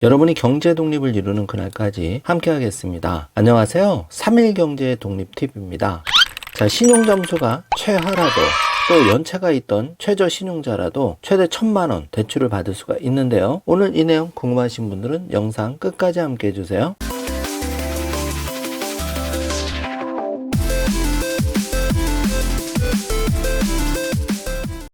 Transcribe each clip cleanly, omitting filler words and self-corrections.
여러분이 경제 독립을 이루는 그날까지 함께 하겠습니다. 안녕하세요. 3일 경제 독립 팁입니다. 자, 신용점수가 최하라도 또 연체가 있던 최저 신용자라도 최대 1,000만원 대출을 받을 수가 있는데요. 오늘 이 내용 궁금하신 분들은 영상 끝까지 함께 해주세요.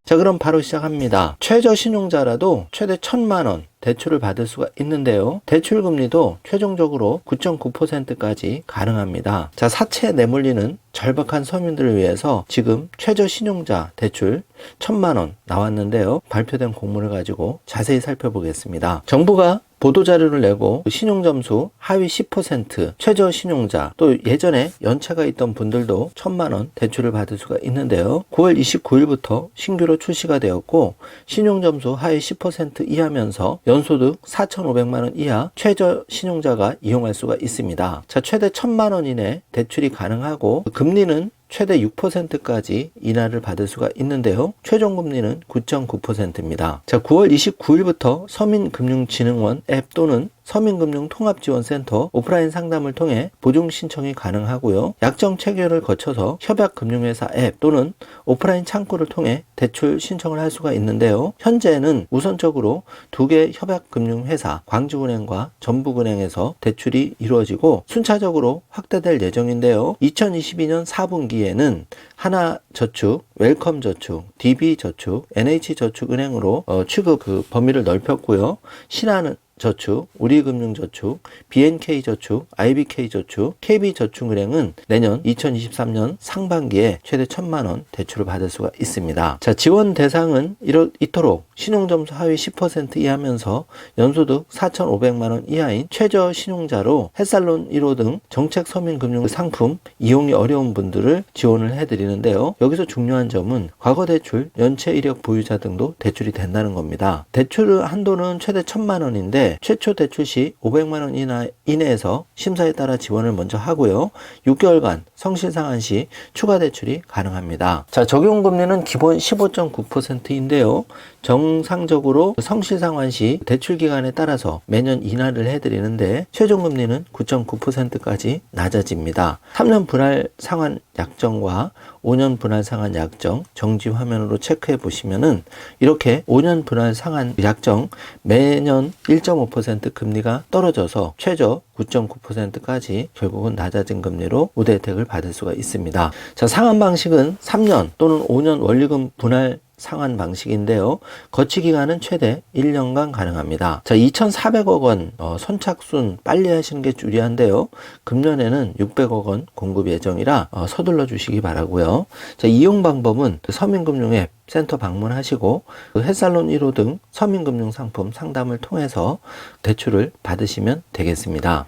자, 그럼 바로 시작합니다. 최저 신용자라도 최대 1,000만원 대출을 받을 수가 있는데요. 대출 금리도 최종적으로 9.9%까지 가능합니다. 자, 사채에 내몰리는 절박한 서민들을 위해서 지금 최저 신용자 대출 1,000만원 나왔는데요. 발표된 공문을 가지고 자세히 살펴보겠습니다. 정부가 보도자료를 내고 신용점수 하위 10% 최저 신용자 또 예전에 연체가 있던 분들도 1,000만원 대출을 받을 수가 있는데요. 9월 29일부터 신규로 출시가 되었고 신용점수 하위 10% 이하면서 연소득 4,500만원 이하 최저 신용자가 이용할 수가 있습니다. 자, 최대 1,000만원 이내 대출이 가능하고 금리는 최대 6%까지 인하를 받을 수가 있는데요. 최종 금리는 9.9%입니다. 자, 9월 29일부터 서민금융진흥원 앱 또는 서민금융통합지원센터 오프라인 상담을 통해 보증 신청이 가능하고요. 약정 체결을 거쳐서 협약금융회사 앱 또는 오프라인 창구를 통해 대출 신청을 할 수가 있는데요. 현재는 우선적으로 2개 협약금융회사 광주은행과 전북은행에서 대출이 이루어지고 순차적으로 확대될 예정인데요. 2022년 4분기에는 하나저축, 웰컴저축, DB저축, NH저축은행으로 취급 범위를 넓혔고요. 신한저축, 우리금융저축, BNK저축, IBK저축, KB저축은행은 내년 2023년 상반기에 최대 1,000만원 대출을 받을 수가 있습니다. 자, 지원 대상은 이토록 신용점수 하위 10% 이하면서 연소득 4,500만원 이하인 최저 신용자로 햇살론 1호 등 정책 서민금융 상품 이용이 어려운 분들을 지원을 해드리는데요. 여기서 중요한 점은 과거 대출, 연체 이력 보유자 등도 대출이 된다는 겁니다. 대출 한도는 최대 1,000만원인데 최초 대출 시 500만원 이내에서 심사에 따라 지원을 먼저 하고요. 6개월간 성실 상환 시 추가 대출이 가능합니다. 자, 적용금리는 기본 15.9%인데요. 정상적으로 성실 상환 시 대출 기간에 따라서 매년 인하를 해드리는데 최종 금리는 9.9%까지 낮아집니다. 3년 분할 상환 약정과 5년 분할 상환 약정 정지 화면으로 체크해 보시면은 이렇게 5년 분할 상환 약정 매년 1.5% 금리가 떨어져서 최저 9.9%까지 결국은 낮아진 금리로 우대 혜택을 받을 수가 있습니다. 자, 상환 방식은 3년 또는 5년 원리금 분할 상환 방식인데요. 거치 기간은 최대 1년간 가능합니다. 자, 2,400억 원 선착순 빨리 하시는 게 유리한데요. 금년에는 600억 원 공급 예정이라 서둘러 주시기 바라고요. 자, 이용 방법은 서민금융 앱 센터 방문하시고 햇살론 1호 등 서민금융 상품 상담을 통해서 대출을 받으시면 되겠습니다.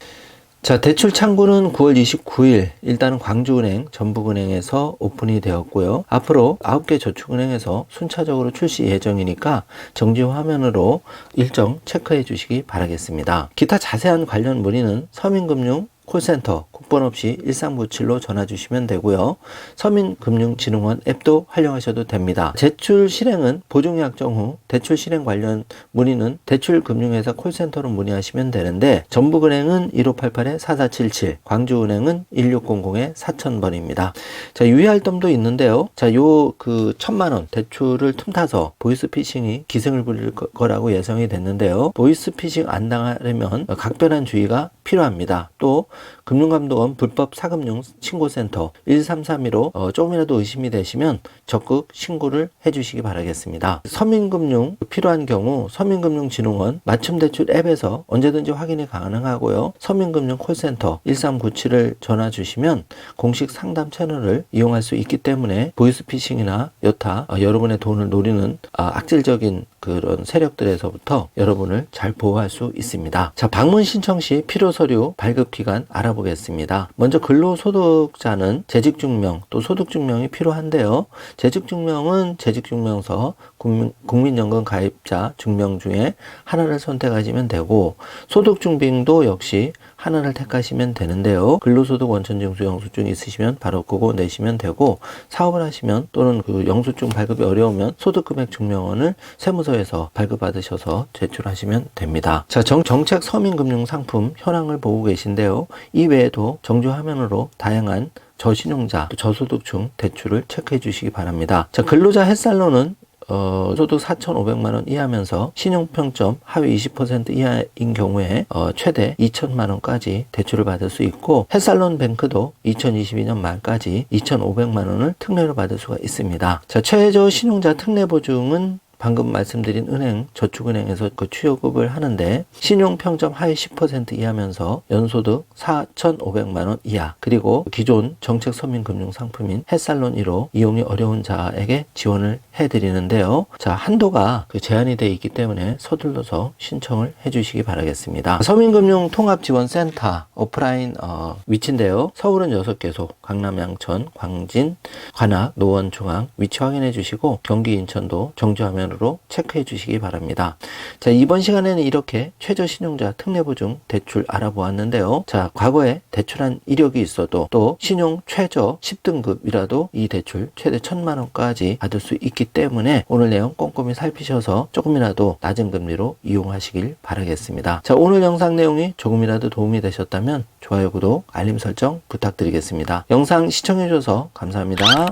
자, 대출 창구는 9월 29일 일단은 광주은행, 전북은행에서 오픈이 되었고요. 앞으로 9개 저축은행에서 순차적으로 출시 예정이니까 정지 화면으로 일정 체크해 주시기 바라겠습니다. 기타 자세한 관련 문의는 서민금융 콜센터 국번 없이 1397로 전화 주시면 되고요. 서민금융진흥원 앱도 활용하셔도 됩니다. 대출 실행은 보증약정 후 대출 실행 관련 문의는 대출금융회사 콜센터로 문의하시면 되는데 전북은행은 1588-4477, 광주은행은 1600-4000번입니다. 자, 유의할 점도 있는데요. 자, 1,000만원 대출을 틈타서 보이스피싱이 기승을 부릴 거라고 예상이 됐는데요. 보이스피싱 안 당하려면 각별한 주의가 필요합니다. 또 금융감독원 불법 사금융 신고센터 1332로 조금이라도 의심이 되시면 적극 신고를 해주시기 바라겠습니다. 서민금융 필요한 경우 서민금융진흥원 맞춤대출 앱에서 언제든지 확인이 가능하고요. 서민금융 콜센터 1397을 전화 주시면 공식 상담 채널을 이용할 수 있기 때문에 보이스피싱이나 여타 여러분의 돈을 노리는 악질적인 그런 세력들에서부터 여러분을 잘 보호할 수 있습니다. 자, 방문 신청 시 필요 서류 발급 기간 알아보겠습니다. 먼저 근로소득자는 재직증명 또 소득증명이 필요한데요. 재직증명은 재직증명서, 국민연금 가입자 증명 중에 하나를 선택하시면 되고 소득증빙도 역시 하나를 택하시면 되는데요. 근로소득 원천징수 영수증 있으시면 바로 그거 내시면 되고, 사업을 하시면 또는 그 영수증 발급이 어려우면 소득금액 증명원을 세무서에서 발급받으셔서 제출하시면 됩니다. 자, 정책 서민금융상품 현황을 보고 계신데요. 이 외에도 정주 화면으로 다양한 저신용자, 저소득층 대출을 체크해 주시기 바랍니다. 자, 근로자 햇살론은 소득 4,500만 원 이하면서 신용평점 하위 20% 이하인 경우에 최대 2천만 원까지 대출을 받을 수 있고, 햇살론 뱅크도 2022년 말까지 2,500만 원을 특례로 받을 수가 있습니다. 자, 최저 신용자 특례 보증은 방금 말씀드린 은행, 저축은행에서 그 취업을 하는데, 신용평점 하위 10% 이하면서 연소득 4,500만 원 이하, 그리고 기존 정책 서민금융 상품인 햇살론 1호 이용이 어려운 자에게 지원을 해드리는데요. 자, 한도가 제한이 되어 있기 때문에 서둘러서 신청을 해주시기 바라겠습니다. 서민금융통합지원센터 오프라인 위치인데요. 서울은 6개소, 강남, 양천, 광진, 관악, 노원, 중앙 위치 확인해 주시고, 경기, 인천도 정주하면 으로 체크해 주시기 바랍니다. 자, 이번 시간에는 이렇게 최저신용자 특례보증 대출 알아보았는데요. 자, 과거에 대출한 이력이 있어도 또 신용 최저 10등급이라도 이 대출 최대 1,000만 원까지 받을 수 있기 때문에 오늘 내용 꼼꼼히 살피셔서 조금이라도 낮은 금리로 이용하시길 바라겠습니다. 자, 오늘 영상 내용이 조금이라도 도움이 되셨다면 좋아요, 구독, 알림 설정 부탁드리겠습니다. 영상 시청해 주셔서 감사합니다.